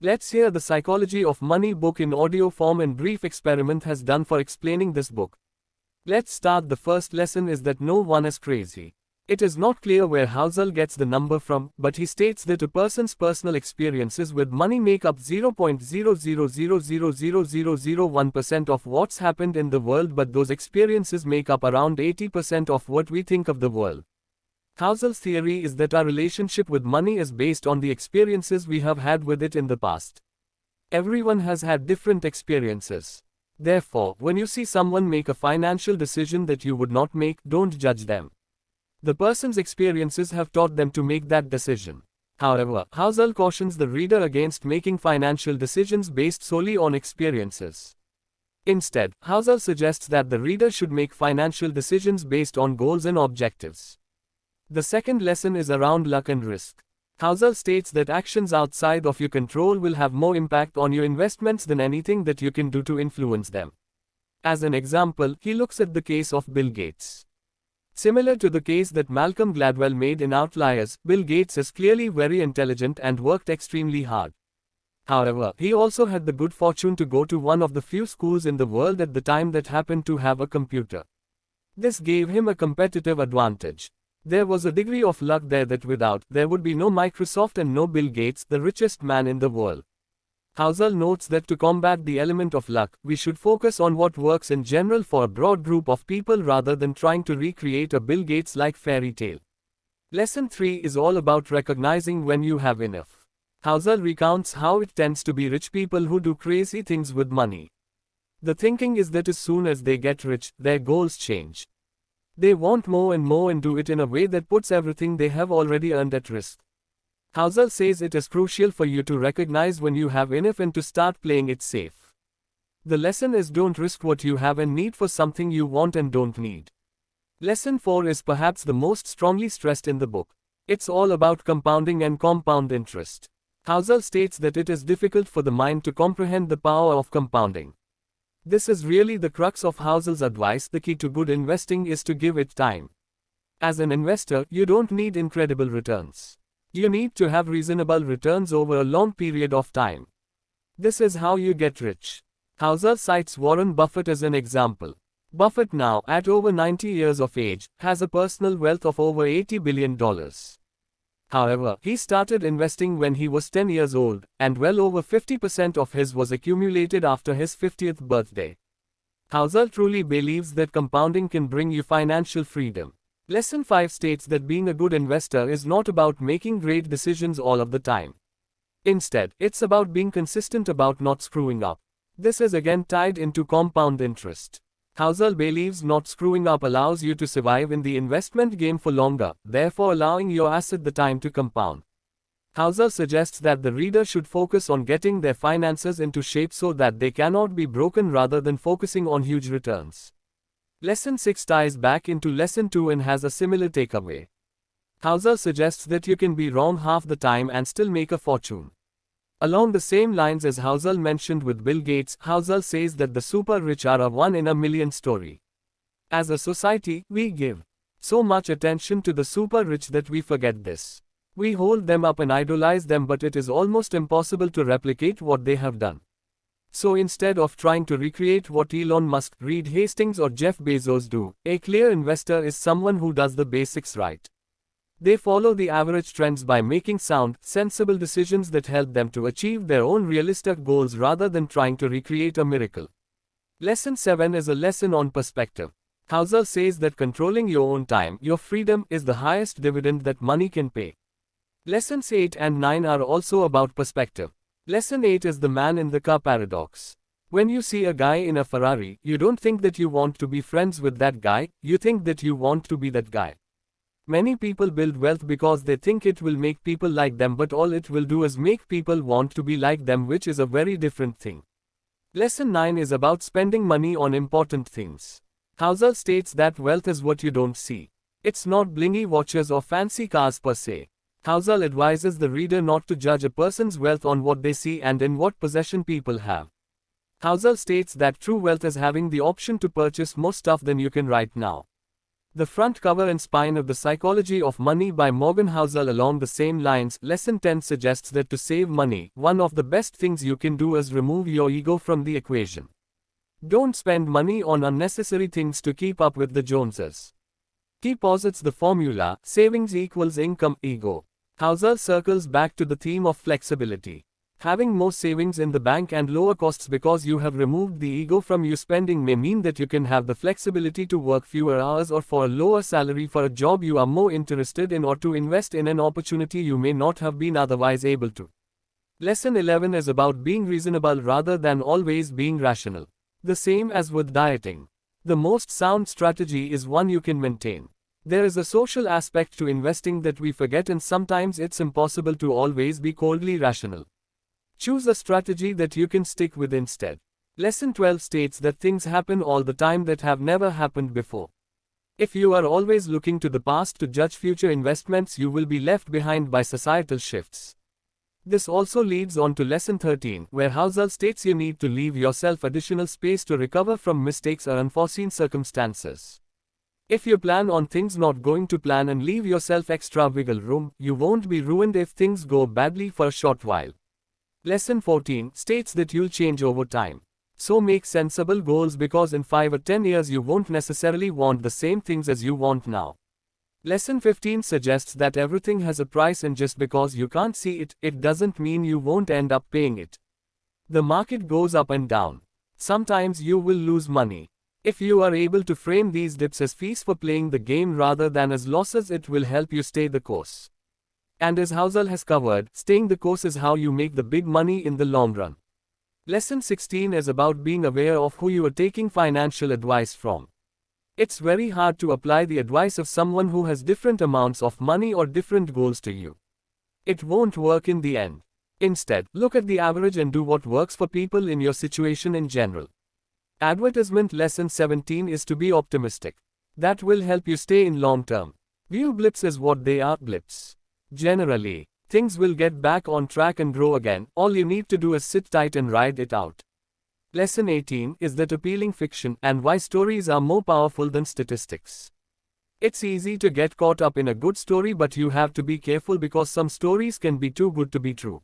Let's hear the Psychology of Money book in audio form and brief experiment has done for explaining this book. Let's start. The first lesson is that no one is crazy. It is not clear where Housel gets the number from, but he states that a person's personal experiences with money make up 0.000000001% of what's happened in the world, but those experiences make up around 80% of what we think of the world. Housel's theory is that our relationship with money is based on the experiences we have had with it in the past. Everyone has had different experiences. Therefore, when you see someone make a financial decision that you would not make, don't judge them. The person's experiences have taught them to make that decision. However, Housel cautions the reader against making financial decisions based solely on experiences. Instead, Housel suggests that the reader should make financial decisions based on goals and objectives. The second lesson is around luck and risk. Housel states that actions outside of your control will have more impact on your investments than anything that you can do to influence them. As an example, he looks at the case of Bill Gates. Similar to the case that Malcolm Gladwell made in Outliers, Bill Gates is clearly very intelligent and worked extremely hard. However, he also had the good fortune to go to one of the few schools in the world at the time that happened to have a computer. This gave him a competitive advantage. There was a degree of luck there that without, there would be no Microsoft and no Bill Gates, the richest man in the world. Housel notes that to combat the element of luck, we should focus on what works in general for a broad group of people rather than trying to recreate a Bill Gates-like fairy tale. Lesson 3 is all about recognizing when you have enough. Housel recounts how it tends to be rich people who do crazy things with money. The thinking is that as soon as they get rich, their goals change. They want more and more and do it in a way that puts everything they have already earned at risk. Housel says it is crucial for you to recognize when you have enough and to start playing it safe. The lesson is don't risk what you have and need for something you want and don't need. Lesson 4 is perhaps the most strongly stressed in the book. It's all about compounding and compound interest. Housel states that it is difficult for the mind to comprehend the power of compounding. This is really the crux of Housel's advice. The key to good investing is to give it time. As an investor, you don't need incredible returns. You need to have reasonable returns over a long period of time. This is how you get rich. Housel cites Warren Buffett as an example. Buffett now, at over 90 years of age, has a personal wealth of over $80 billion. However, he started investing when he was 10 years old, and well over 50% of his was accumulated after his 50th birthday. Housel truly believes that compounding can bring you financial freedom. Lesson 5 states that being a good investor is not about making great decisions all of the time. Instead, it's about being consistent about not screwing up. This is again tied into compound interest. Housel believes not screwing up allows you to survive in the investment game for longer, therefore allowing your asset the time to compound. Housel suggests that the reader should focus on getting their finances into shape so that they cannot be broken rather than focusing on huge returns. Lesson 6 ties back into Lesson 2 and has a similar takeaway. Housel suggests that you can be wrong half the time and still make a fortune. Along the same lines as Housel mentioned with Bill Gates, Housel says that the super rich are a one in a million story. As a society, we give so much attention to the super rich that we forget this. We hold them up and idolize them, but it is almost impossible to replicate what they have done. So instead of trying to recreate what Elon Musk, Reed Hastings or Jeff Bezos do, a clear investor is someone who does the basics right. They follow the average trends by making sound, sensible decisions that help them to achieve their own realistic goals rather than trying to recreate a miracle. Lesson 7 is a lesson on perspective. Housel says that controlling your own time, your freedom, is the highest dividend that money can pay. Lessons 8 and 9 are also about perspective. Lesson 8 is the man in the car paradox. When you see a guy in a Ferrari, you don't think that you want to be friends with that guy, you think that you want to be that guy. Many people build wealth because they think it will make people like them, but all it will do is make people want to be like them, which is a very different thing. Lesson 9 is about spending money on important things. Housel states that wealth is what you don't see. It's not blingy watches or fancy cars per se. Housel advises the reader not to judge a person's wealth on what they see and in what possession people have. Housel states that true wealth is having the option to purchase more stuff than you can right now. The front cover and spine of The Psychology of Money by Morgan Housel along the same lines. Lesson 10 suggests that to save money, one of the best things you can do is remove your ego from the equation. Don't spend money on unnecessary things to keep up with the Joneses. He posits the formula, savings equals income, ego. Housel circles back to the theme of flexibility. Having more savings in the bank and lower costs because you have removed the ego from your spending may mean that you can have the flexibility to work fewer hours or for a lower salary for a job you are more interested in, or to invest in an opportunity you may not have been otherwise able to. Lesson 11 is about being reasonable rather than always being rational. The same as with dieting. The most sound strategy is one you can maintain. There is a social aspect to investing that we forget, and sometimes it's impossible to always be coldly rational. Choose a strategy that you can stick with instead. Lesson 12 states that things happen all the time that have never happened before. If you are always looking to the past to judge future investments, you will be left behind by societal shifts. This also leads on to Lesson 13, where Housel states you need to leave yourself additional space to recover from mistakes or unforeseen circumstances. If you plan on things not going to plan and leave yourself extra wiggle room, you won't be ruined if things go badly for a short while. Lesson 14 states that you'll change over time. So make sensible goals, because in 5 or 10 years you won't necessarily want the same things as you want now. Lesson 15 suggests that everything has a price, and just because you can't see it, it doesn't mean you won't end up paying it. The market goes up and down. Sometimes you will lose money. If you are able to frame these dips as fees for playing the game rather than as losses, it will help you stay the course. And as Housel has covered, staying the course is how you make the big money in the long run. Lesson 16 is about being aware of who you are taking financial advice from. It's very hard to apply the advice of someone who has different amounts of money or different goals to you. It won't work in the end. Instead, look at the average and do what works for people in your situation in general. Advertisement. Lesson 17 is to be optimistic. That will help you stay in long term. View blips as what they are, blips. Generally, things will get back on track and grow again. All you need to do is sit tight and ride it out. Lesson 18 is that appealing fiction and why stories are more powerful than statistics. It's easy to get caught up in a good story, but you have to be careful because some stories can be too good to be true.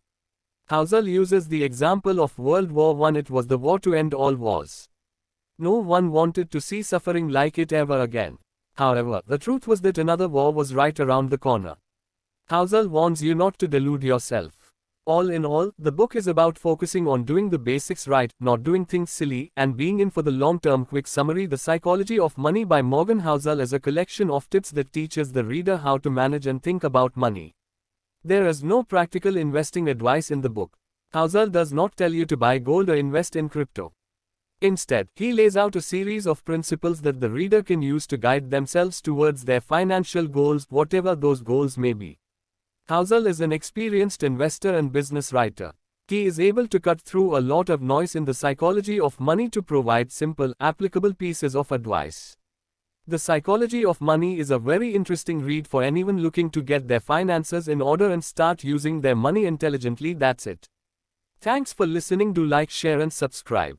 Housel uses the example of World War I. It was the war to end all wars. No one wanted to see suffering like it ever again. However, the truth was that another war was right around the corner. Housel warns you not to delude yourself. All in all, the book is about focusing on doing the basics right, not doing things silly, and being in for the long term. Quick summary: The Psychology of Money by Morgan Housel is a collection of tips that teaches the reader how to manage and think about money. There is no practical investing advice in the book. Housel does not tell you to buy gold or invest in crypto. Instead, he lays out a series of principles that the reader can use to guide themselves towards their financial goals, whatever those goals may be. Housel is an experienced investor and business writer. He is able to cut through a lot of noise in The Psychology of Money to provide simple, applicable pieces of advice. The Psychology of Money is a very interesting read for anyone looking to get their finances in order and start using their money intelligently. That's it. Thanks for listening. Do like, share and subscribe.